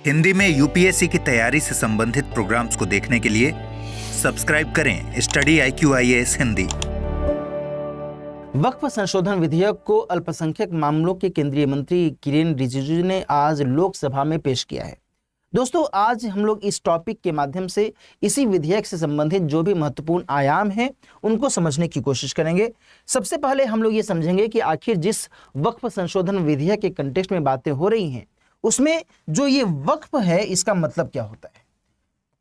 हिंदी में यूपीएससी की तैयारी से संबंधित प्रोग्राम्स को देखने के लिए सब्सक्राइब करें स्टडी IQIAS हिंदी। वक्फ संशोधन विधेयक को अल्पसंख्यक मामलों के केंद्रीय मंत्री किरेन रिजिजू ने आज लोकसभा में पेश किया है। दोस्तों, आज हम लोग इस टॉपिक के माध्यम से इसी विधेयक से संबंधित जो भी महत्वपूर्ण आयाम हैं उनको समझने की कोशिश करेंगे। सबसे पहले हम लोग ये समझेंगे कि आखिर जिस वक्फ संशोधन विधेयक के कंटेक्स्ट में बातें हो रही हैं उसमें जो ये वक्फ है इसका मतलब क्या होता है।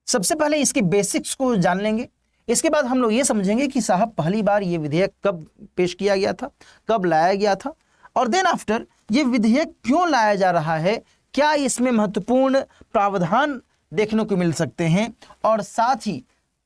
सबसे पहले इसके बेसिक्स को जान लेंगे। इसके बाद हम लोग ये समझेंगे कि साहब पहली बार ये विधेयक कब पेश किया गया था, कब लाया गया था, और देन आफ्टर ये विधेयक क्यों लाया जा रहा है, क्या इसमें महत्वपूर्ण प्रावधान देखने को मिल सकते हैं, और साथ ही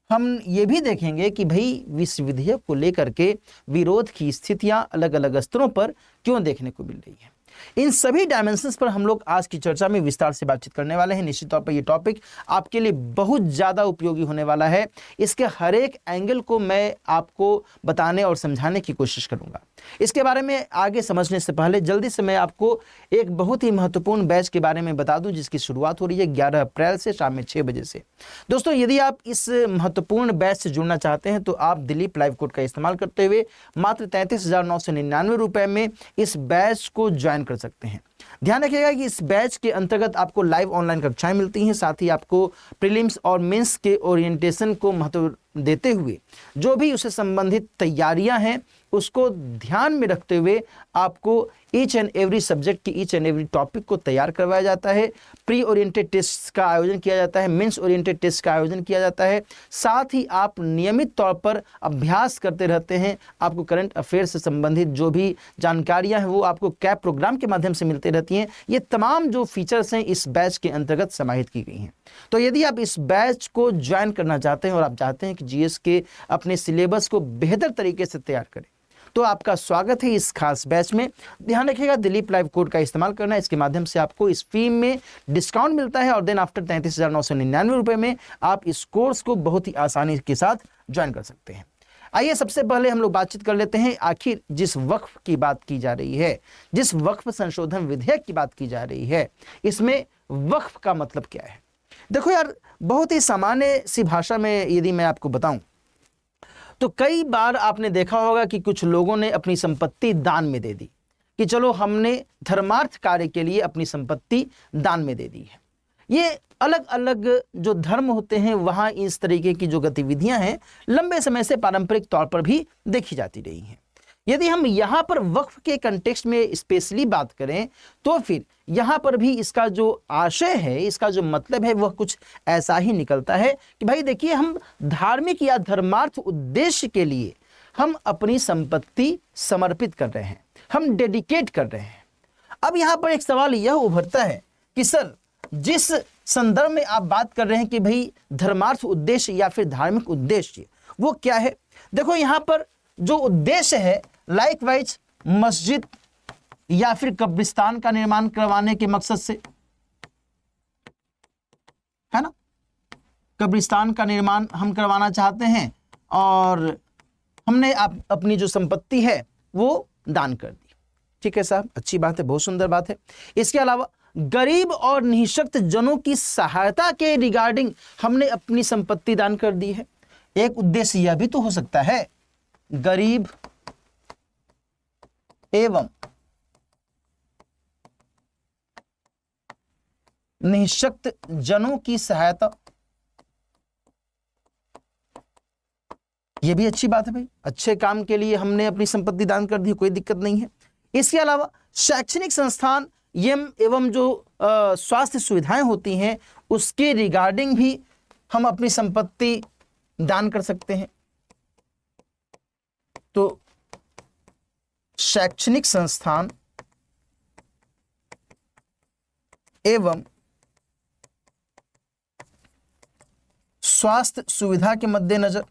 हम ये भी देखेंगे कि भाई इस विधेयक को लेकर के विरोध की स्थितियां अलग अलग स्तरों पर क्यों देखने को मिल रही है। इन सभी डायमेंशंस पर हम लोग आज की चर्चा में विस्तार से बातचीत करने वाले हैं। निश्चित तौर पर यह टॉपिक आपके लिए बहुत ज़्यादा उपयोगी होने वाला है। इसके हर एक एंगल को मैं आपको बताने और समझाने की कोशिश करूंगा। इसके बारे में आगे समझने से पहले जल्दी से मैं आपको एक बहुत ही महत्वपूर्ण बैच के बारे में बता दूं जिसकी शुरुआत हो रही है 11 अप्रैल से शाम में 6 बजे से। दोस्तों, यदि आप इस महत्वपूर्ण बैच से जुड़ना चाहते हैं तो आप दिलीप लाइव कोड का इस्तेमाल करते हुए मात्र 33,999 रुपये में इस बैच को ज्वाइन कर सकते हैं। ध्यान रखिएगा कि इस बैच के अंतर्गत आपको लाइव ऑनलाइन कक्षाएं मिलती हैं, साथ ही आपको प्रीलिम्स और मेंस के ओरिएंटेशन को महत्व देते हुए जो भी उससे संबंधित तैयारियां हैं उसको ध्यान में रखते हुए आपको ईच एंड एवरी सब्जेक्ट की ईच एंड एवरी टॉपिक को तैयार करवाया जाता है। प्री ओरिएंटेड टेस्ट का आयोजन किया जाता है, मेंस ओरिएंटेड टेस्ट का आयोजन किया जाता है, साथ ही आप नियमित तौर पर अभ्यास करते रहते हैं। आपको करंट अफेयर से संबंधित जो भी जानकारियां हैं वो आपको कैप प्रोग्राम के माध्यम से मिलती रहती हैं। ये तमाम जो फीचर्स हैं इस बैच के अंतर्गत समाहित की गई हैं। तो यदि आप इस बैच को ज्वाइन करना चाहते हैं और आप चाहते हैं कि जीएस के अपने सिलेबस को बेहतर तरीके से तैयार करें तो आपका स्वागत है इस खास बैच में। ध्यान रखिएगा दिलीप लाइव कोड का इस्तेमाल करना है, इसके माध्यम से आपको इस फी में डिस्काउंट मिलता है और देन आफ्टर 33,999 रुपये में आप इस कोर्स को बहुत ही आसानी के साथ ज्वाइन कर सकते हैं। आइए सबसे पहले हम लोग बातचीत कर लेते हैं आखिर जिस वक्फ की बात की जा रही है, जिस वक्फ संशोधन विधेयक की बात की जा रही है, इसमें वक्फ का मतलब क्या है। देखो यार, बहुत ही सामान्य सी भाषा में यदि मैं आपको बताऊं तो कई बार आपने देखा होगा कि कुछ लोगों ने अपनी संपत्ति दान में दे दी कि चलो हमने धर्मार्थ कार्य के लिए अपनी संपत्ति दान में दे दी है। ये अलग अलग जो धर्म होते हैं वहाँ इस तरीके की जो गतिविधियां हैं लंबे समय से पारंपरिक तौर पर भी देखी जाती रही हैं। यदि हम यहाँ पर वक्फ के कंटेक्स्ट में स्पेशली बात करें तो फिर यहाँ पर भी इसका जो आशय है, इसका जो मतलब है वह कुछ ऐसा ही निकलता है कि भाई देखिए, हम धार्मिक या धर्मार्थ उद्देश्य के लिए हम अपनी संपत्ति समर्पित कर रहे हैं, हम डेडिकेट कर रहे हैं। अब यहाँ पर एक सवाल यह उभरता है कि सर, जिस संदर्भ में आप बात कर रहे हैं कि भाई धर्मार्थ उद्देश्य या फिर धार्मिक उद्देश्य, वो क्या है। देखो, यहाँ पर जो उद्देश्य है लाइकवाइज मस्जिद या फिर कब्रिस्तान का निर्माण करवाने के मकसद से, है ना, कब्रिस्तान का निर्माण हम करवाना चाहते हैं और हमने अपनी जो संपत्ति है वो दान कर दी। ठीक है साहब, अच्छी बात है, बहुत सुंदर बात है। इसके अलावा गरीब और निःशक्त जनों की सहायता के रिगार्डिंग हमने अपनी संपत्ति दान कर दी है। एक उद्देश्य यह भी तो हो सकता है गरीब एवं निःशक्त जनों की सहायता, यह भी अच्छी बात है भाई, अच्छे काम के लिए हमने अपनी संपत्ति दान कर दी, कोई दिक्कत नहीं है। इसके अलावा शैक्षणिक संस्थान एवं जो स्वास्थ्य सुविधाएं होती हैं उसके रिगार्डिंग भी हम अपनी संपत्ति दान कर सकते हैं। तो शैक्षणिक संस्थान एवं स्वास्थ्य सुविधा के मद्देनजर,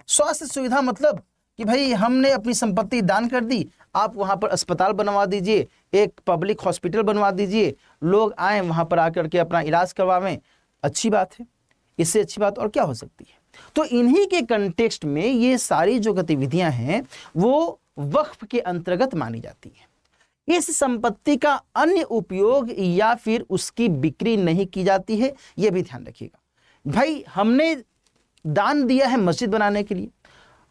स्वास्थ्य सुविधा मतलब कि भाई हमने अपनी संपत्ति दान कर दी, आप वहां पर अस्पताल बनवा दीजिए, एक पब्लिक हॉस्पिटल बनवा दीजिए, लोग आए वहां पर आकर के अपना इलाज करवावें, अच्छी बात है। इससे अच्छी बात और क्या हो सकती है। तो इन्हीं के कंटेक्स्ट में ये सारी जो गतिविधियां हैं वो वक्फ के अंतर्गत मानी जाती हैं। इस संपत्ति का अन्य उपयोग या फिर उसकी बिक्री नहीं की जाती है। यह भी ध्यान रखिएगा। भाई हमने दान दिया है मस्जिद बनाने के लिए,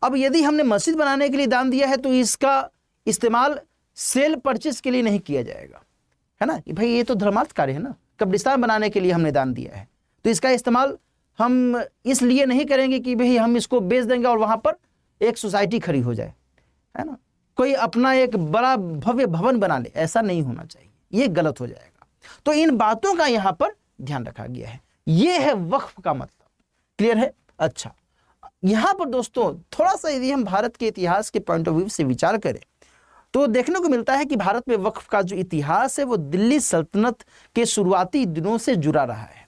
अब यदि हमने मस्जिद बनाने के लिए दान दिया है तो इसका इस्तेमाल सेल परचेस के लिए नहीं किया जाएगा, है ना, कि भाई ये तो धर्मार्थ कार्य है ना, कब्रिस्तान बनाने के लिए हमने दान दिया है तो इसका इस्तेमाल हम इसलिए नहीं करेंगे कि भाई हम इसको बेच देंगे और वहां पर एक सोसाइटी खड़ी हो जाए, है ना, कोई अपना एक बड़ा भव्य भवन बना ले, ऐसा नहीं होना चाहिए, ये गलत हो जाएगा। तो इन बातों का यहां पर ध्यान रखा गया है। ये है वक्फ का मतलब। क्लियर है? अच्छा, यहां पर दोस्तों थोड़ा सा यदि हम भारत के इतिहास के पॉइंट ऑफ व्यू से विचार करें तो देखने को मिलता है कि भारत में वक्फ का जो इतिहास है वो दिल्ली सल्तनत के शुरुआती दिनों से जुड़ा रहा है।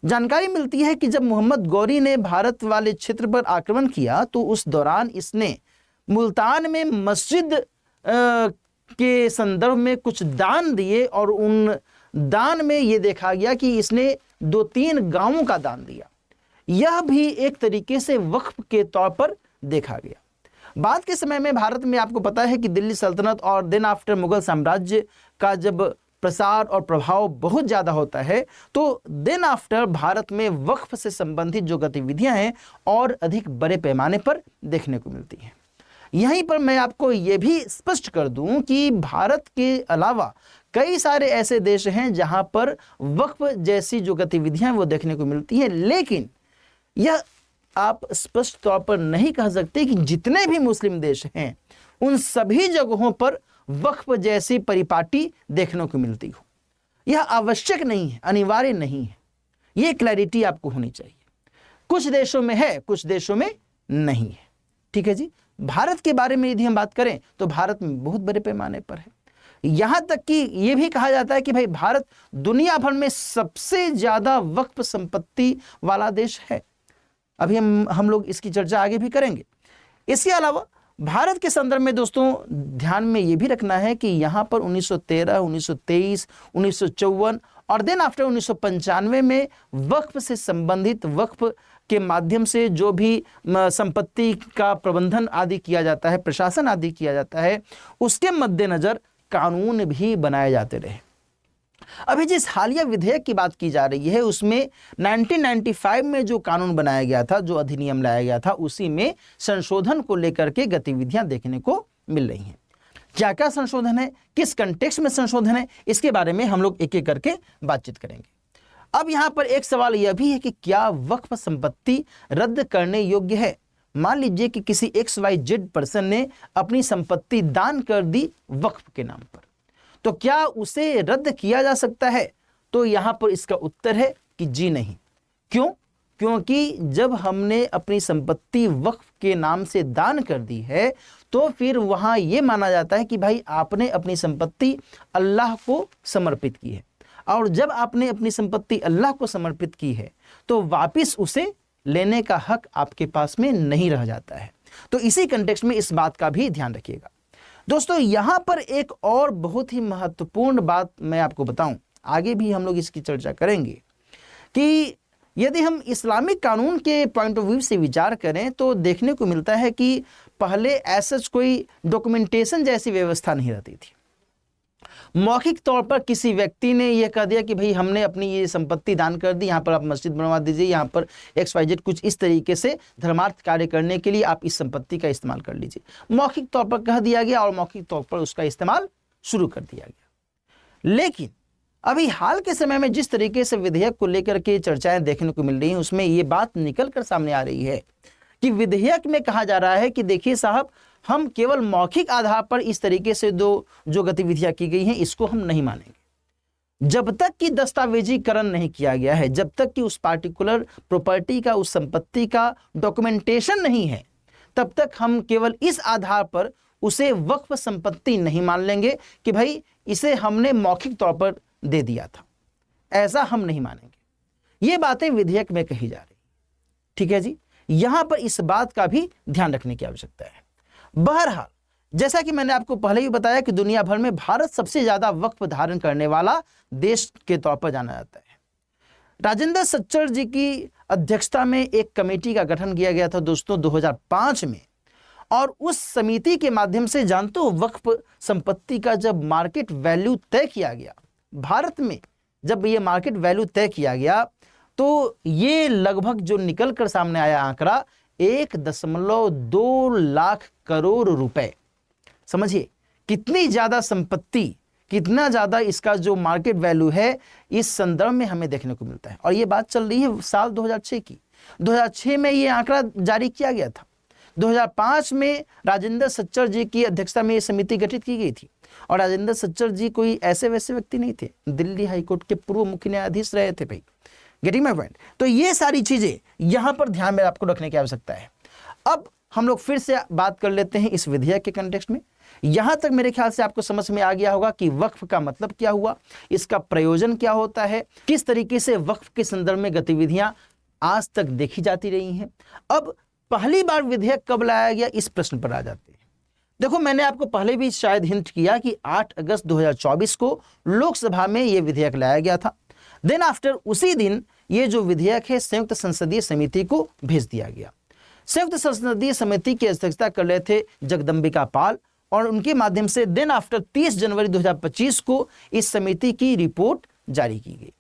जानकारी मिलती है कि जब मोहम्मद गौरी ने भारत वाले क्षेत्र पर आक्रमण किया तो उस दौरान इसने मुल्तान में मस्जिद के संदर्भ में कुछ दान दिए और उन दान में ये देखा गया कि इसने 2-3 गांवों का दान दिया। यह भी एक तरीके से वक्फ के तौर पर देखा गया। बाद के समय में भारत में आपको पता है कि दिल्ली सल्तनत और देन आफ्टर मुगल साम्राज्य का जब प्रसार और प्रभाव बहुत ज़्यादा होता है तो देन आफ्टर भारत में वक्फ से संबंधित जो गतिविधियां हैं और अधिक बड़े पैमाने पर देखने को मिलती हैं। यहीं पर मैं आपको ये भी स्पष्ट कर दूं कि भारत के अलावा कई सारे ऐसे देश हैं जहां पर वक्फ जैसी जो गतिविधियां वो देखने को मिलती हैं, लेकिन यह आप स्पष्ट तौर पर नहीं कह सकते कि जितने भी मुस्लिम देश हैं उन सभी जगहों पर वक्फ जैसी परिपाटी देखने को मिलती हो। यह आवश्यक नहीं है, अनिवार्य नहीं है, यह क्लैरिटी आपको होनी चाहिए। कुछ देशों में है, कुछ देशों में नहीं है। ठीक है जी। भारत के बारे में यदि हम बात करें तो भारत में बहुत बड़े पैमाने पर है। यहां तक कि यह भी कहा जाता है कि भाई भारत दुनिया भर में सबसे ज्यादा वक्फ संपत्ति वाला देश है। अभी हम लोग इसकी चर्चा आगे भी करेंगे। इसके अलावा भारत के संदर्भ में दोस्तों ध्यान में यह भी रखना है कि यहाँ पर 1913, 1923, 1954 और देन आफ्टर 1995 में वक्फ से संबंधित वक्फ के माध्यम से जो भी संपत्ति का प्रबंधन आदि किया जाता है, प्रशासन आदि किया जाता है, उसके मद्देनजर कानून भी बनाए जाते रहे। अभी जिस हालिया विधेयक की बात की जा रही है उसमें 1995 में जो कानून बनाया गया था, जो अधिनियम लाया गया था, उसी में संशोधन को लेकर के गतिविधियां देखने को मिल रही हैं। क्या क्या संशोधन है, किस कंटेक्स्ट में संशोधन है, इसके बारे में हम लोग एक एक करके बातचीत करेंगे। अब यहां पर एक सवाल यह भी है कि क्या वक्फ संपत्ति रद्द करने योग्य है? मान लीजिए कि किसी XYZ पर्सन ने अपनी संपत्ति दान कर दी वक्फ के नाम पर, तो क्या उसे रद्द किया जा सकता है? तो यहां पर इसका उत्तर है कि जी नहीं। क्यों? क्योंकि जब हमने अपनी संपत्ति वक्फ के नाम से दान कर दी है तो फिर वहां यह माना जाता है कि भाई आपने अपनी संपत्ति अल्लाह को समर्पित की है, और जब आपने अपनी संपत्ति अल्लाह को समर्पित की है तो वापिस उसे लेने का हक आपके पास में नहीं रह जाता है। तो इसी कंटेक्स्ट में इस बात का भी ध्यान रखिएगा। दोस्तों यहां पर एक और बहुत ही महत्वपूर्ण बात मैं आपको बताऊं, आगे भी हम लोग इसकी चर्चा करेंगे कि यदि हम इस्लामिक कानून के पॉइंट ऑफ व्यू से विचार करें तो देखने को मिलता है कि पहले ऐसा कोई डॉक्यूमेंटेशन जैसी व्यवस्था नहीं रहती थी। मौखिक तौर पर किसी व्यक्ति ने यह कह दिया कि भाई हमने अपनी ये संपत्ति दान कर दी, यहाँ पर आप मस्जिद बनवा दीजिए, यहाँ पर XYZ कुछ इस तरीके से धर्मार्थ कार्य करने के लिए आप इस संपत्ति का इस्तेमाल कर लीजिए। मौखिक तौर पर कह दिया गया और मौखिक तौर पर उसका इस्तेमाल शुरू कर दिया गया। लेकिन अभी हाल के समय में जिस तरीके से विधेयक को लेकर के चर्चाएं देखने को मिल रही हैं उसमें ये बात निकल कर सामने आ रही है कि विधेयक में कहा जा रहा है कि देखिए साहब, हम केवल मौखिक आधार पर इस तरीके से जो गतिविधियां की गई हैं इसको हम नहीं मानेंगे। जब तक कि दस्तावेजीकरण नहीं किया गया है, जब तक कि उस पार्टिकुलर प्रॉपर्टी का, उस संपत्ति का डॉक्यूमेंटेशन नहीं है, तब तक हम केवल इस आधार पर उसे वक्फ संपत्ति नहीं मान लेंगे कि भाई इसे हमने मौखिक तौर पर दे दिया था। ऐसा हम नहीं मानेंगे। ये बातें विधेयक में कही जा रही। ठीक है जी। यहां पर इस बात का भी ध्यान रखने की आवश्यकता है। बहरहाल, जैसा कि मैंने आपको पहले ही बताया कि दुनिया भर में भारत सबसे ज्यादा वक्फ धारण करने वाला देश के तौर पर जाना जाता है। राजेंद्र सच्चर जी की अध्यक्षता में एक कमेटी का गठन किया गया था दोस्तों 2005 में, और उस समिति के माध्यम से जानते हो वक्फ संपत्ति का जब मार्केट वैल्यू तय किया गया, भारत में जब ये मार्केट वैल्यू तय किया गया, तो ये लगभग जो निकल कर सामने आया आंकड़ा 1.2 लाख करोड़ रुपए। समझिए कितनी ज्यादा संपत्ति, कितना ज्यादा इसका जो मार्केट वैल्यू है इस संदर्भ में हमें देखने को मिलता है। और ये बात चल रही है साल 2006 की। 2006 में ये आंकड़ा जारी किया गया था। 2005 में राजेंद्र सच्चर जी की अध्यक्षता में ये समिति गठित की गई थी। और राजेंद्र सच्चर जी कोई ऐसे वैसे व्यक्ति नहीं थे, दिल्ली हाईकोर्ट के पूर्व मुख्य न्यायाधीश रहे थे भाई। Getting my point. तो ये सारी चीजें यहां पर ध्यान में आपको रखने की आवश्यकता है। अब हम लोग फिर से बात कर लेते हैं इस विधेयक के कंटेक्स्ट में। यहां तक मेरे ख्याल से आपको समझ में आ गया होगा कि वक्फ का मतलब क्या हुआ, इसका प्रयोजन क्या होता है, किस तरीके से वक्फ के संदर्भ में गतिविधियां आज तक देखी जाती रही हैं। अब पहली बार विधेयक कब लाया गया, इस प्रश्न पर आ जाते हैं। देखो मैंने आपको पहले भी शायद हिंट किया कि 8 अगस्त 2024 को लोकसभा में यह विधेयक लाया गया था। देन आफ्टर उसी दिन ये जो विधेयक है संयुक्त संसदीय समिति को भेज दिया गया। संयुक्त संसदीय समिति की अध्यक्षता कर रहे थे जगदम्बिका पाल, और उनके माध्यम से देन आफ्टर 30 जनवरी 2025 को इस समिति की रिपोर्ट जारी की गई।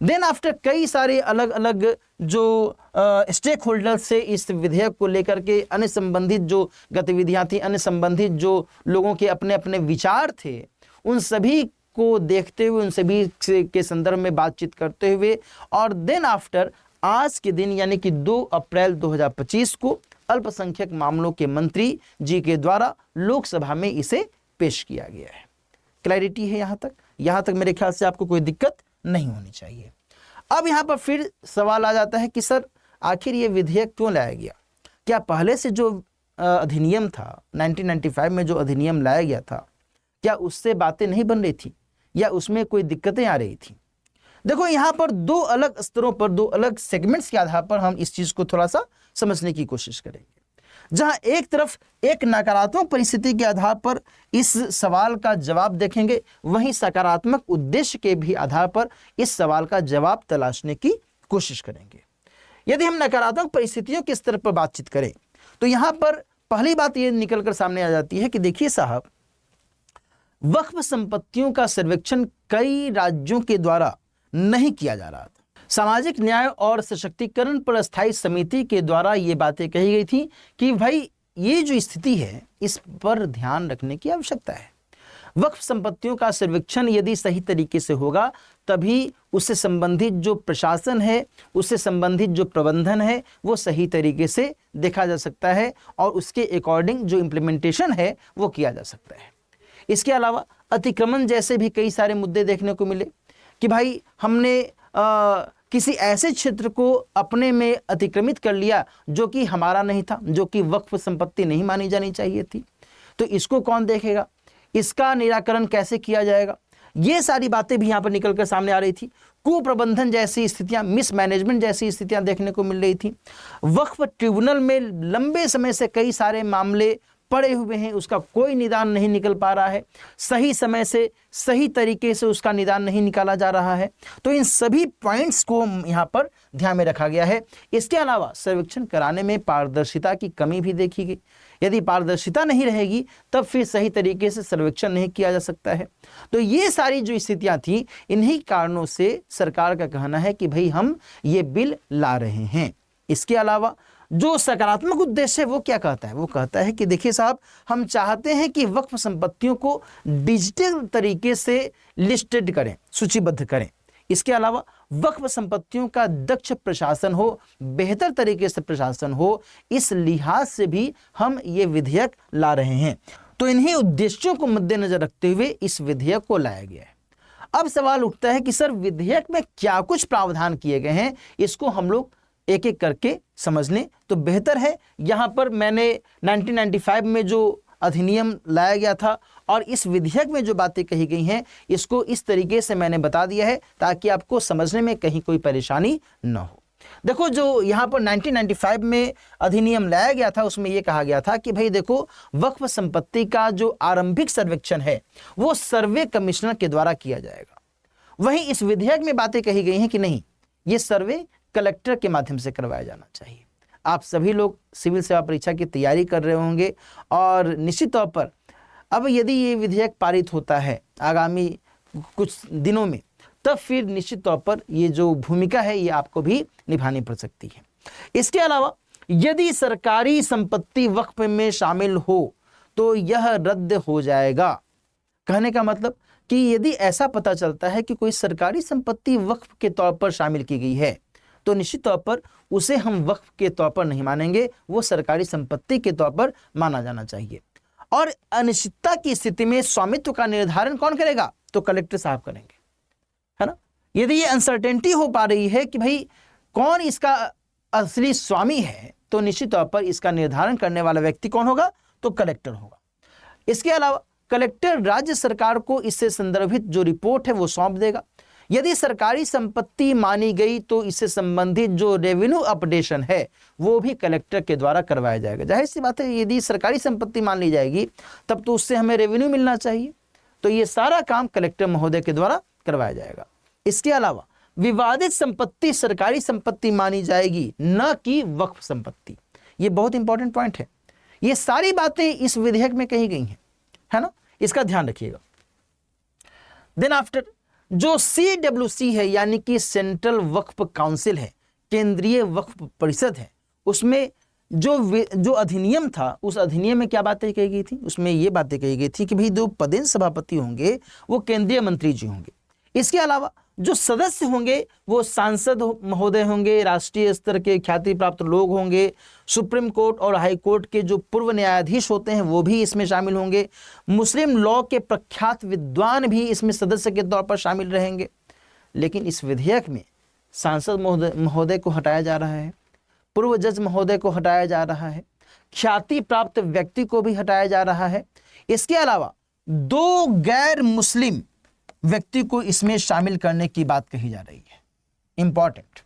देन आफ्टर कई सारे अलग अलग जो स्टेक होल्डर्स से इस विधेयक को लेकर के अन्य संबंधित जो गतिविधियां थी, अन्य संबंधित जो लोगों के अपने अपने विचार थे, उन सभी को देखते हुए, उन सभी के संदर्भ में बातचीत करते हुए, और देन आफ्टर आज के दिन यानी कि 2 अप्रैल 2025 को अल्पसंख्यक मामलों के मंत्री जी के द्वारा लोकसभा में इसे पेश किया गया है। क्लैरिटी है यहां तक मेरे ख्याल से आपको कोई दिक्कत नहीं होनी चाहिए। अब यहां पर फिर सवाल आ जाता है कि सर आखिर ये विधेयक क्यों लाया गया? क्या पहले से जो अधिनियम था 1995 में जो अधिनियम लाया गया था, क्या उससे बातें नहीं बन रही थी या उसमें कोई दिक्कतें आ रही थी? देखो यहां पर 2 अलग स्तरों पर, 2 अलग सेगमेंट्स के आधार पर हम इस चीज को थोड़ा सा समझने की कोशिश करेंगे। जहां एक तरफ एक नकारात्मक परिस्थिति के आधार पर इस सवाल का जवाब देखेंगे, वहीं सकारात्मक उद्देश्य के भी आधार पर इस सवाल का जवाब तलाशने की कोशिश करेंगे। यदि हम नकारात्मक परिस्थितियों के स्तर पर बातचीत करें तो यहां पर पहली बात यह निकलकर सामने आ जाती है कि देखिए साहब, वक्फ संपत्तियों का सर्वेक्षण कई राज्यों के द्वारा नहीं किया जा रहा था। सामाजिक न्याय और सशक्तिकरण पर स्थायी समिति के द्वारा ये बातें कही गई थी कि भाई ये जो स्थिति है इस पर ध्यान रखने की आवश्यकता है। वक्फ संपत्तियों का सर्वेक्षण यदि सही तरीके से होगा तभी उससे संबंधित जो प्रशासन है, उससे संबंधित जो प्रबंधन है वो सही तरीके से देखा जा सकता है और उसके अकॉर्डिंग जो इम्प्लीमेंटेशन है वो किया जा सकता है। इसके अलावा अतिक्रमण जैसे भी कई सारे मुद्दे देखने को मिले कि भाई हमने किसी ऐसे क्षेत्र को अपने में अतिक्रमित कर लिया जो कि हमारा नहीं था, जो कि वक्फ संपत्ति नहीं मानी जानी चाहिए थी, तो इसको कौन देखेगा, इसका निराकरण कैसे किया जाएगा, ये सारी बातें भी यहाँ पर निकल कर सामने आ रही थी। कुप्रबंधन जैसी स्थितियां, मिसमैनेजमेंट जैसी स्थितियां देखने को मिल रही थी। वक्फ ट्रिब्यूनल में लंबे समय से कई सारे मामले पड़े हुए हैं, उसका कोई निदान नहीं निकल पा रहा है, सही समय से सही तरीके से उसका निदान नहीं निकाला जा रहा है। तो इन सभी पॉइंट्स को यहाँ पर ध्यान में रखा गया है। इसके अलावा सर्वेक्षण कराने में पारदर्शिता की कमी भी देखी गई। यदि पारदर्शिता नहीं रहेगी तब फिर सही तरीके से सर्वेक्षण नहीं किया जा सकता है। तो ये सारी जो स्थितियां थी, इन्हीं कारणों से सरकार का कहना है कि भाई हम ये बिल ला रहे हैं। इसके अलावा जो सकारात्मक उद्देश्य है वो क्या कहता है? वो कहता है कि देखिए साहब, हम चाहते हैं कि वक्फ संपत्तियों को डिजिटल तरीके से लिस्टेड करें, सूचीबद्ध करें। इसके अलावा वक्फ संपत्तियों का दक्ष प्रशासन हो, बेहतर तरीके से प्रशासन हो, इस लिहाज से भी हम ये विधेयक ला रहे हैं। तो इन्हीं उद्देश्यों को मद्देनजर रखते हुए इस विधेयक को लाया गया है। अब सवाल उठता है कि सर विधेयक में क्या कुछ प्रावधान किए गए हैं, इसको हम लोग एक एक करके समझ लें तो बेहतर है। यहाँ पर मैंने 1995 में जो अधिनियम लाया गया था और इस विधेयक में जो बातें कही गई हैं इसको इस तरीके से मैंने बता दिया है ताकि आपको समझने में कहीं कोई परेशानी न हो। देखो, जो यहाँ पर 1995 में अधिनियम लाया गया था उसमें यह कहा गया था कि भाई देखो, वक्फ संपत्ति का जो आरंभिक सर्वेक्षण है वो सर्वे कमिश्नर के द्वारा किया जाएगा। वहीं इस विधेयक में बातें कही गई हैं कि नहीं, ये सर्वे कलेक्टर के माध्यम से करवाया जाना चाहिए। आप सभी लोग सिविल सेवा परीक्षा की तैयारी कर रहे होंगे और निश्चित तौर पर अब यदि ये विधेयक पारित होता है आगामी कुछ दिनों में, तब फिर निश्चित तौर पर ये जो भूमिका है ये आपको भी निभानी पड़ सकती है। इसके अलावा यदि सरकारी संपत्ति वक्फ में शामिल हो तो यह रद्द हो जाएगा। कहने का मतलब कि यदि ऐसा पता चलता है कि कोई सरकारी संपत्ति वक्फ के तौर पर शामिल की गई है तो निश्चित तौर पर उसे हम वक्फ के तौर पर नहीं मानेंगे, वो सरकारी संपत्ति के तौर पर माना जाना चाहिए। और अनिश्चितता की स्थिति में स्वामित्व का निर्धारण कौन करेगा? तो कलेक्टर साहब करेंगे, है ना। यदि ये अनसर्टेनिटी हो पा रही है कि भाई कौन इसका असली स्वामी है, तो निश्चित तौर पर इसका निर्धारण करने वाला व्यक्ति कौन होगा? तो कलेक्टर होगा। इसके अलावा कलेक्टर राज्य सरकार को इससे संदर्भित जो रिपोर्ट है वो सौंप देगा। यदि सरकारी संपत्ति मानी गई तो इससे संबंधित जो रेवेन्यू अपडेशन है वो भी कलेक्टर के द्वारा करवाया जाएगा। जाहिर सी बात है, यदि सरकारी संपत्ति मान ली जाएगी तब तो उससे हमें रेवेन्यू मिलना चाहिए, तो ये सारा काम कलेक्टर महोदय के द्वारा करवाया जाएगा। इसके अलावा विवादित संपत्ति सरकारी संपत्ति मानी जाएगी, न कि वक्फ संपत्ति। ये बहुत इंपॉर्टेंट पॉइंट है। ये सारी बातें इस विधेयक में कही गई हैं, है ना, इसका ध्यान रखिएगा। देन आफ्टर जो CWC है यानी कि सेंट्रल वक्फ काउंसिल है, केंद्रीय वक्फ परिषद है, उसमें जो अधिनियम था उस अधिनियम में क्या बातें कही गई थी? उसमें ये बातें कही गई थी कि भाई जो पदेन सभापति होंगे वो केंद्रीय मंत्री जी होंगे। इसके अलावा जो सदस्य होंगे वो सांसद महोदय होंगे, राष्ट्रीय स्तर के ख्याति प्राप्त लोग होंगे, सुप्रीम कोर्ट और हाई कोर्ट के जो पूर्व न्यायाधीश होते हैं वो भी इसमें शामिल होंगे, मुस्लिम लॉ के प्रख्यात विद्वान भी इसमें सदस्य के तौर पर शामिल रहेंगे। लेकिन इस विधेयक में सांसद महोदय को हटाया जा रहा है, पूर्व जज महोदय को हटाया जा रहा है, ख्याति प्राप्त व्यक्ति को भी हटाया जा रहा है। इसके अलावा 2 गैर मुस्लिम व्यक्ति को इसमें शामिल करने की बात कही जा रही है। इंपॉर्टेंट,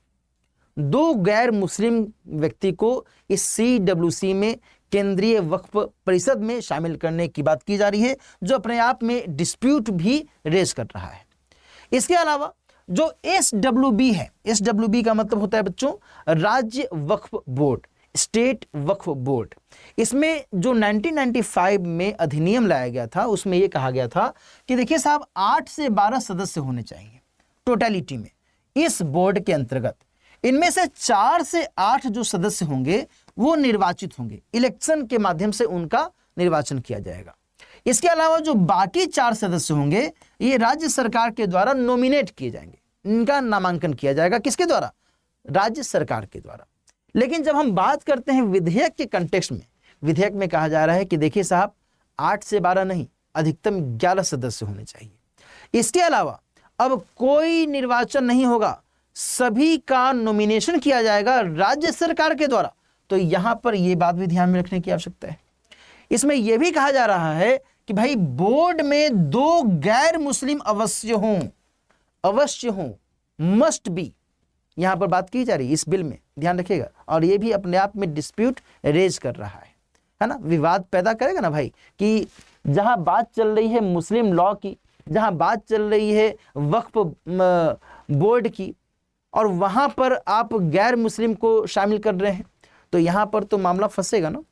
2 गैर मुस्लिम व्यक्ति को इस CWC में केंद्रीय वक्फ परिषद में शामिल करने की बात की जा रही है, जो अपने आप में डिस्प्यूट भी रेज कर रहा है। इसके अलावा जो SWB है, SWB का मतलब होता है बच्चों राज्य वक्फ बोर्ड, स्टेट वक्फ बोर्ड। इसमें जो 1995 में अधिनियम लाया गया था उसमें यह कहा गया था कि देखिए साहब 8 से 12 सदस्य होने चाहिए टोटलिटी में इस बोर्ड के अंतर्गत। इनमें से 4 से 8 जो सदस्य होंगे वो निर्वाचित होंगे, इलेक्शन के माध्यम से उनका निर्वाचन किया जाएगा। इसके अलावा जो बाकी 4 सदस्य होंगे ये राज्य सरकार के द्वारा नॉमिनेट किए जाएंगे, इनका नामांकन किया जाएगा। किसके द्वारा? राज्य सरकार के द्वारा। लेकिन जब हम बात करते हैं विधेयक के कंटेक्स्ट में, विधेयक में कहा जा रहा है कि देखिए साहब 8 से 12 नहीं, अधिकतम 11 सदस्य होने चाहिए। इसके अलावा अब कोई निर्वाचन नहीं होगा, सभी का नॉमिनेशन किया जाएगा राज्य सरकार के द्वारा। तो यहां पर यह बात भी ध्यान में रखने की आवश्यकता है। इसमें यह भी कहा जा रहा है कि भाई बोर्ड में 2 गैर मुस्लिम अवश्य हों, मस्ट बी, यहां पर बात की जा रही है इस बिल में, ध्यान रखिएगा। और ये भी अपने आप में डिस्प्यूट रेज कर रहा है ना, विवाद पैदा करेगा ना भाई, कि जहां बात चल रही है मुस्लिम लॉ की, जहां बात चल रही है वक्फ बोर्ड की, और वहां पर आप गैर मुस्लिम को शामिल कर रहे हैं, तो यहां पर तो मामला फंसेगा ना।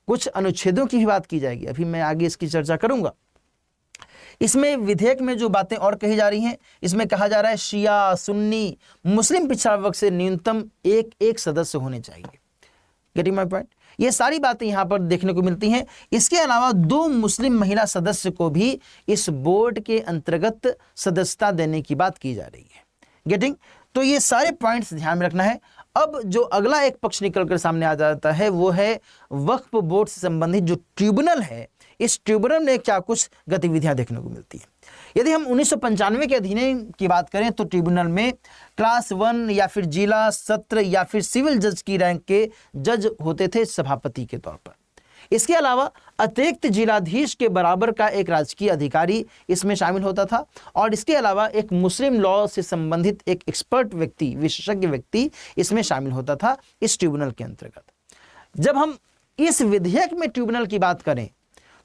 कुछ अनुच्छेदों की भी बात की जाएगी, अभी मैं आगे इसकी चर्चा करूंगा। इसमें विधेयक में जो बातें और कही जा रही हैं, इसमें कहा जा रहा है शिया सुन्नी मुस्लिम पिछड़ा वर्ग से न्यूनतम एक सदस्य होने चाहिए। Getting my point? ये सारी बातें यहां पर देखने को मिलती हैं। इसके अलावा 2 मुस्लिम महिला सदस्य को भी इस बोर्ड के अंतर्गत सदस्यता देने की बात की जा रही है। गेटिंग? तो ये सारे पॉइंट्स ध्यान में रखना है। अब जो अगला एक पक्ष निकलकर सामने आ जाता है वो है वक्फ बोर्ड से संबंधित जो ट्रिब्यूनल है, इस ट्रिब्यूनल में क्या कुछ गतिविधियां देखने को मिलती है। यदि हम 1995 के अधिनियम की बात करें तो ट्रिब्यूनल में क्लास 1 या फिर जिला, सत्र या फिर सिविल जज की रैंक के जज होते थे सभापति के तौर पर। इसके अलावा अतिरिक्त जिलाधीश के बराबर का एक राजकीय अधिकारी इसमें शामिल होता था, और इसके अलावा एक मुस्लिम लॉ से संबंधित एक एक्सपर्ट व्यक्ति, विशेषज्ञ व्यक्ति इसमें शामिल होता था इस ट्रिब्यूनल के अंतर्गत। जब हम इस विधेयक में ट्रिब्यूनल की बात करें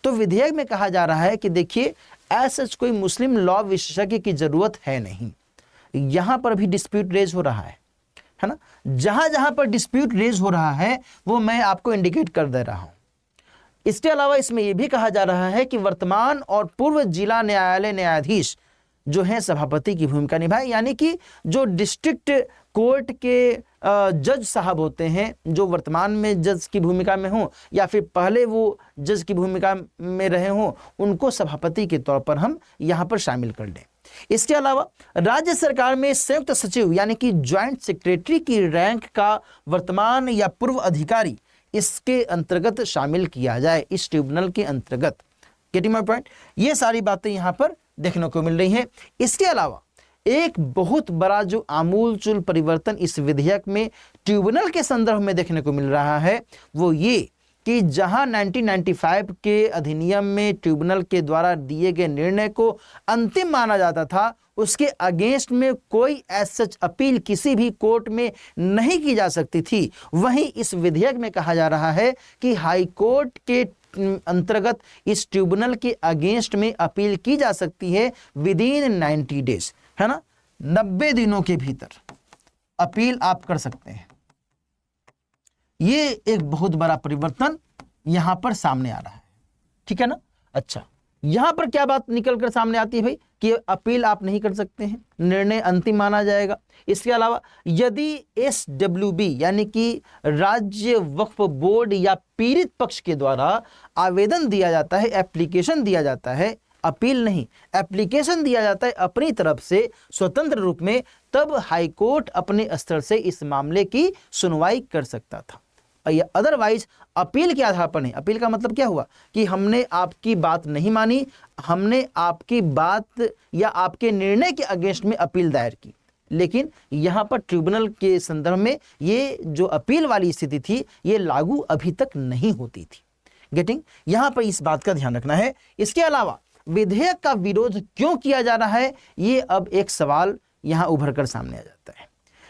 तो विधेयक में कहा जा रहा है कि देखिए ऐसा कोई मुस्लिम लॉ विशेषज्ञ की जरूरत है नहीं। यहां पर भी डिस्प्यूट रेज हो रहा है, है ना। जहां जहां पर डिस्प्यूट रेज हो रहा है वो मैं आपको इंडिकेट कर दे रहा हूं। इसके अलावा इसमें यह भी कहा जा रहा है कि वर्तमान और पूर्व जिला न्यायालय न्यायाधीश जो हैं सभापति की भूमिका निभाए, यानी कि जो डिस्ट्रिक्ट कोर्ट के जज साहब होते हैं जो वर्तमान में जज की भूमिका में हों या फिर पहले वो जज की भूमिका में रहे हों, उनको सभापति के तौर पर हम यहाँ पर शामिल कर लें। इसके अलावा राज्य सरकार में संयुक्त सचिव यानी कि ज्वाइंट सेक्रेटरी की रैंक का वर्तमान या पूर्व अधिकारी इसके अंतर्गत शामिल किया जाए, इस ट्रिब्यूनल के अंतर्गत। Getting my point? ये सारी बातें यहाँ पर देखने को मिल रही हैं। इसके अलावा एक बहुत बड़ा जो आमूलचूल परिवर्तन इस विधेयक में ट्रिब्यूनल के संदर्भ में देखने को मिल रहा है वो ये कि जहां 1995 के अधिनियम में ट्रिब्यूनल के द्वारा दिए गए निर्णय को अंतिम माना जाता था, उसके अगेंस्ट में कोई सच अपील किसी भी कोर्ट में नहीं की जा सकती थी। वहीं इस विधेयक में कहा जा रहा है कि हाई कोर्ट के अंतर्गत इस ट्रिब्यूनल के अगेंस्ट में अपील की जा सकती है विदिन 90 डेज, है ना, 90 दिनों के भीतर अपील आप कर सकते हैं। ये एक बहुत बड़ा परिवर्तन यहां पर सामने आ रहा है, ठीक है ना। अच्छा, यहां पर क्या बात निकल कर सामने आती है भाई कि अपील आप नहीं कर सकते हैं, निर्णय अंतिम माना जाएगा। इसके अलावा यदि SWB यानी कि राज्य वक्फ बोर्ड या पीड़ित पक्ष के द्वारा आवेदन दिया जाता है, एप्लीकेशन दिया जाता है, अपील नहीं, एप्लीकेशन दिया जाता है अपनी तरफ से स्वतंत्र रूप में, तब हाईकोर्ट अपने स्तर से इस मामले की सुनवाई कर सकता था। अदरवाइज अपील के आधार पर नहीं। अपील का मतलब क्या हुआ कि हमने आपकी बात नहीं मानी, हमने आपकी बात या आपके निर्णय के अगेंस्ट में अपील दायर की, लेकिन यहां पर ट्रिब्यूनल के संदर्भ में ये जो अपील वाली स्थिति थी ये लागू अभी तक नहीं होती थी। गेटिंग? यहां पर इस बात का ध्यान रखना है। इसके अलावा विधेयक का विरोध क्यों किया जा रहा है, ये अब एक सवाल यहां उभर कर सामने आ जाता है।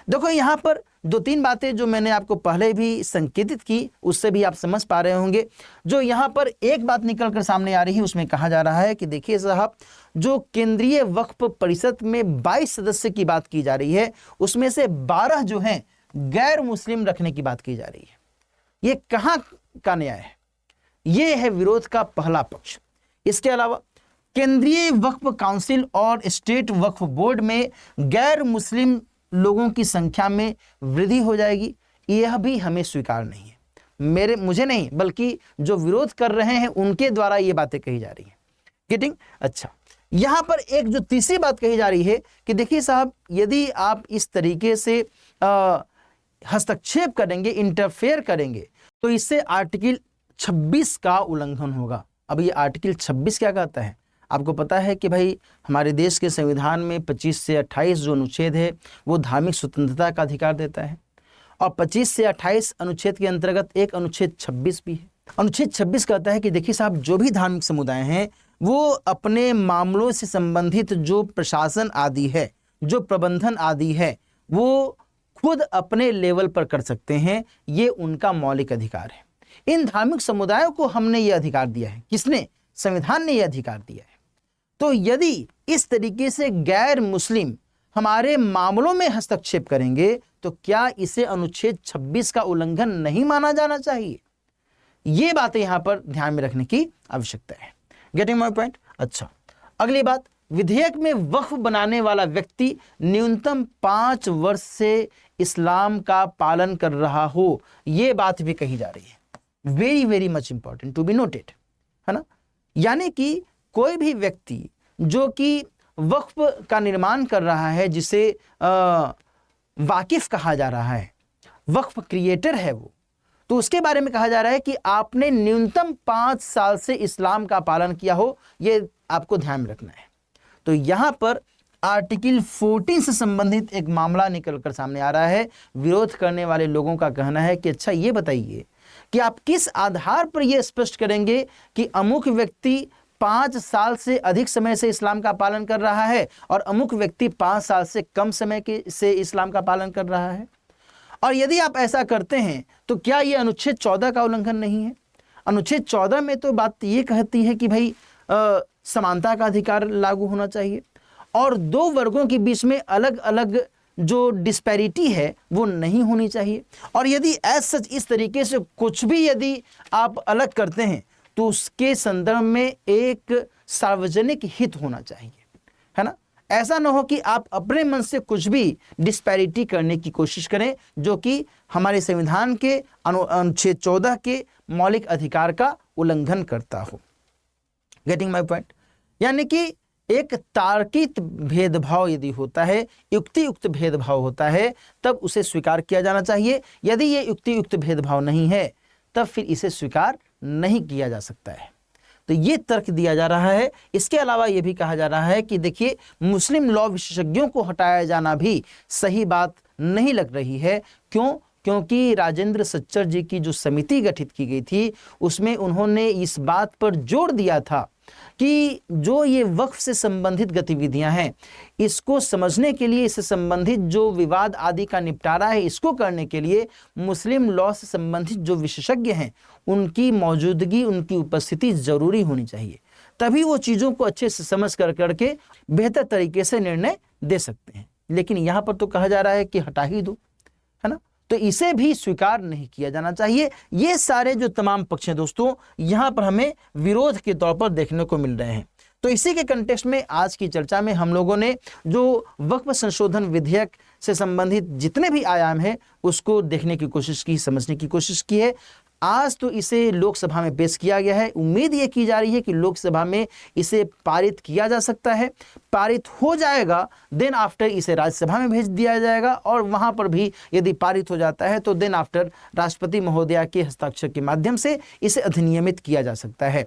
देखो, यहां पर 2-3 बातें जो मैंने आपको पहले भी संकेतित की उससे भी आप समझ पा रहे होंगे। जो यहाँ पर एक बात निकल कर सामने आ रही है उसमें कहा जा रहा है कि देखिए साहब, जो केंद्रीय वक्फ परिषद में 22 सदस्य की बात की जा रही है उसमें से 12 जो हैं गैर मुस्लिम रखने की बात की जा रही है। ये कहाँ का न्याय है? ये है विरोध का पहला पक्ष। इसके अलावा केंद्रीय वक्फ काउंसिल और स्टेट वक्फ बोर्ड में गैर मुस्लिम लोगों की संख्या में वृद्धि हो जाएगी, यह भी हमें स्वीकार नहीं है। मुझे नहीं बल्कि जो विरोध कर रहे हैं उनके द्वारा ये बातें कही जा रही हैं। गेटिंग? अच्छा, यहां पर एक जो तीसरी बात कही जा रही है कि देखिए साहब, यदि आप इस तरीके से हस्तक्षेप करेंगे, इंटरफेयर करेंगे, तो इससे आर्टिकल 26 का उल्लंघन होगा। अब ये आर्टिकल 26 क्या कहता है? आपको पता है कि भाई हमारे देश के संविधान में 25 से 28 जो अनुच्छेद है वो धार्मिक स्वतंत्रता का अधिकार देता है, और 25 से 28 अनुच्छेद के अंतर्गत एक अनुच्छेद 26 भी है। अनुच्छेद 26 कहता है कि देखिए साहब, जो भी धार्मिक समुदाय हैं वो अपने मामलों से संबंधित जो प्रशासन आदि है, जो प्रबंधन आदि है, वो खुद अपने लेवल पर कर सकते हैं। ये उनका मौलिक अधिकार है। इन धार्मिक समुदायों को हमने ये अधिकार दिया है। किसने? संविधान ने यह अधिकार दिया है। तो यदि इस तरीके से गैर मुस्लिम हमारे मामलों में हस्तक्षेप करेंगे तो क्या इसे अनुच्छेद 26 का उल्लंघन नहीं माना जाना चाहिए? ये बातें यहां पर ध्यान में रखने की आवश्यकता है। Getting my point? अच्छा, अगली बात, विधेयक में वक्फ बनाने वाला व्यक्ति न्यूनतम 5 वर्ष से इस्लाम का पालन कर रहा हो, ये बात भी कही जा रही है। Very very much important to be noted, है ना। यानी कि कोई भी व्यक्ति जो कि वक्फ का निर्माण कर रहा है, जिसे वाकिफ कहा जा रहा है, वक्फ क्रिएटर है वो, तो उसके बारे में कहा जा रहा है कि आपने न्यूनतम 5 साल से इस्लाम का पालन किया हो, ये आपको ध्यान में रखना है। तो यहाँ पर आर्टिकल 14 से संबंधित एक मामला निकलकर सामने आ रहा है। विरोध करने वाले लोगों का कहना है कि अच्छा ये बताइए कि आप किस आधार पर यह स्पष्ट करेंगे कि अमुक व्यक्ति 5 साल से अधिक समय से इस्लाम का पालन कर रहा है और अमुक व्यक्ति 5 साल से कम समय से इस्लाम का पालन कर रहा है? और यदि आप ऐसा करते हैं तो क्या ये अनुच्छेद 14 का उल्लंघन नहीं है? अनुच्छेद 14 में तो बात ये कहती है कि भाई समानता का अधिकार लागू होना चाहिए और 2 वर्गों के बीच में अलग अलग जो डिस्पैरिटी है वो नहीं होनी चाहिए। और यदि एज सच इस तरीके से कुछ भी यदि आप अलग करते हैं तो उसके संदर्भ में एक सार्वजनिक हित होना चाहिए, है ना। ऐसा ना हो कि आप अपने मन से कुछ भी डिस्पैरिटी करने की कोशिश करें जो कि हमारे संविधान के अनुच्छेद 14 के मौलिक अधिकार का उल्लंघन करता हो। Getting my point? यानी कि एक तार्किक भेदभाव यदि होता है, युक्तियुक्त भेदभाव होता है, तब उसे स्वीकार किया जाना चाहिए। यदि ये युक्तियुक्त भेदभाव नहीं है तब फिर इसे स्वीकार नहीं किया जा सकता है। तो ये तर्क दिया जा रहा है। इसके अलावा ये भी कहा जा रहा है कि देखिए, मुस्लिम लॉ विशेषज्ञों को हटाया जाना भी सही बात नहीं लग रही है। क्यों? क्योंकि राजेंद्र सच्चर जी की जो समिति गठित की गई थी उसमें उन्होंने इस बात पर जोर दिया था कि जो ये वक्फ से संबंधित गतिविधियां हैं इसको समझने के लिए, इससे संबंधित जो विवाद आदि का निपटारा है इसको करने के लिए मुस्लिम लॉ से संबंधित जो विशेषज्ञ हैं उनकी मौजूदगी, उनकी उपस्थिति जरूरी होनी चाहिए। तभी वो चीज़ों को अच्छे से समझ करके बेहतर तरीके से निर्णय दे सकते हैं। लेकिन यहाँ पर तो कहा जा रहा है कि हटा ही दो, है ना। तो इसे भी स्वीकार नहीं किया जाना चाहिए। ये सारे जो तमाम पक्ष हैं दोस्तों यहाँ पर हमें विरोध के तौर पर देखने को मिल रहे हैं। तो इसी के कंटेक्स्ट में आज की चर्चा में हम लोगों ने जो वक्फ संशोधन विधेयक से संबंधित जितने भी आयाम हैं उसको देखने की कोशिश की, समझने की कोशिश की है। आज तो इसे लोकसभा में पेश किया गया है। उम्मीद ये की जा रही है कि लोकसभा में इसे पारित किया जा सकता है। पारित हो जाएगा देन आफ्टर इसे राज्यसभा में भेज दिया जाएगा और वहाँ पर भी यदि पारित हो जाता है तो देन आफ्टर राष्ट्रपति महोदया के हस्ताक्षर के माध्यम से इसे अधिनियमित किया जा सकता है।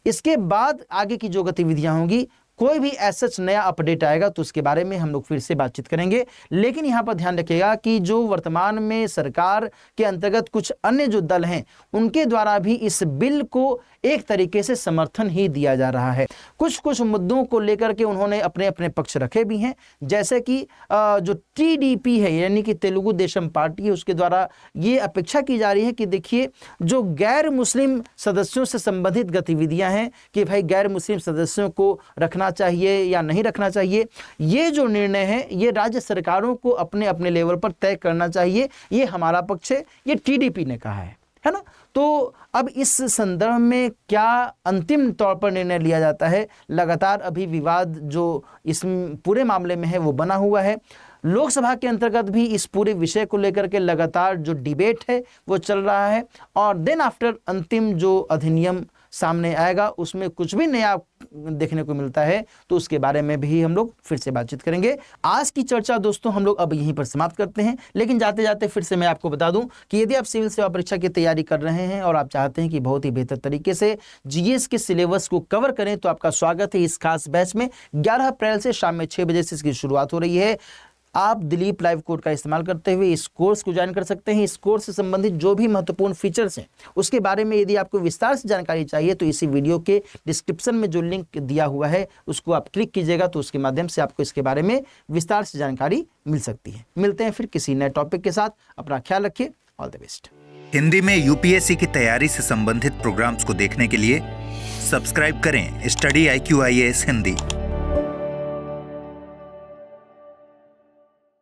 इसके बाद आगे की जो गतिविधियाँ होंगी, कोई भी ऐसा नया अपडेट आएगा तो उसके बारे में हम लोग फिर से बातचीत करेंगे। लेकिन यहाँ पर ध्यान रखिएगा कि जो वर्तमान में सरकार के अंतर्गत कुछ अन्य जो दल हैं उनके द्वारा भी इस बिल को एक तरीके से समर्थन ही दिया जा रहा है। कुछ मुद्दों को लेकर के उन्होंने अपने अपने पक्ष रखे भी हैं, जैसे कि जो टीडीपी है यानी कि तेलुगु देशम पार्टी है, उसके द्वारा ये अपेक्षा की जा रही है कि देखिए जो गैर मुस्लिम सदस्यों से संबंधित गतिविधियां हैं कि भाई गैर मुस्लिम सदस्यों को रखना चाहिए या नहीं रखना चाहिए, ये जो निर्णय है ये राज्य सरकारों को अपने अपने लेवल पर तय करना चाहिए। ये हमारा पक्ष है, ये टीडीपी ने कहा है ना। तो अब इस संदर्भ में क्या अंतिम तौर पर निर्णय लिया जाता है, लगातार अभी विवाद जो इस पूरे मामले में है वो बना हुआ है। लोकसभा के अंतर्गत भी इस पूरे विषय को लेकर के लगातार जो डिबेट है वो चल रहा है और देन आफ्टर अंतिम जो अधिनियम सामने आएगा उसमें कुछ भी नया देखने को मिलता है तो उसके बारे में भी हम लोग फिर से बातचीत करेंगे। आज की चर्चा दोस्तों हम लोग अब यहीं पर समाप्त करते हैं। लेकिन जाते जाते फिर से मैं आपको बता दूं कि यदि आप सिविल सेवा परीक्षा की तैयारी कर रहे हैं और आप चाहते हैं कि बहुत ही बेहतर तरीके से जीएस के सिलेबस को कवर करें तो आपका स्वागत है इस खास बैच में। 11 अप्रैल से शाम में 6 बजे से इसकी शुरुआत हो रही है। आप दिलीप लाइव कोड का इस्तेमाल करते हुए इस कोर्स को ज्वाइन कर सकते हैं। इस कोर्स से संबंधित जो भी महत्वपूर्ण फीचर्स हैं उसके बारे में यदि आपको विस्तार से जानकारी चाहिए तो इसी वीडियो के डिस्क्रिप्शन में जो लिंक दिया हुआ है उसको आप क्लिक कीजिएगा तो उसके माध्यम से आपको इसके बारे में विस्तार से जानकारी मिल सकती है। मिलते हैं फिर किसी नए टॉपिक के साथ। अपना ख्याल रखिए। All the best. हिंदी में यूपीएससी की तैयारी से संबंधित प्रोग्राम्स को देखने के लिए सब्सक्राइब करें स्टडी IQ IAS हिंदी।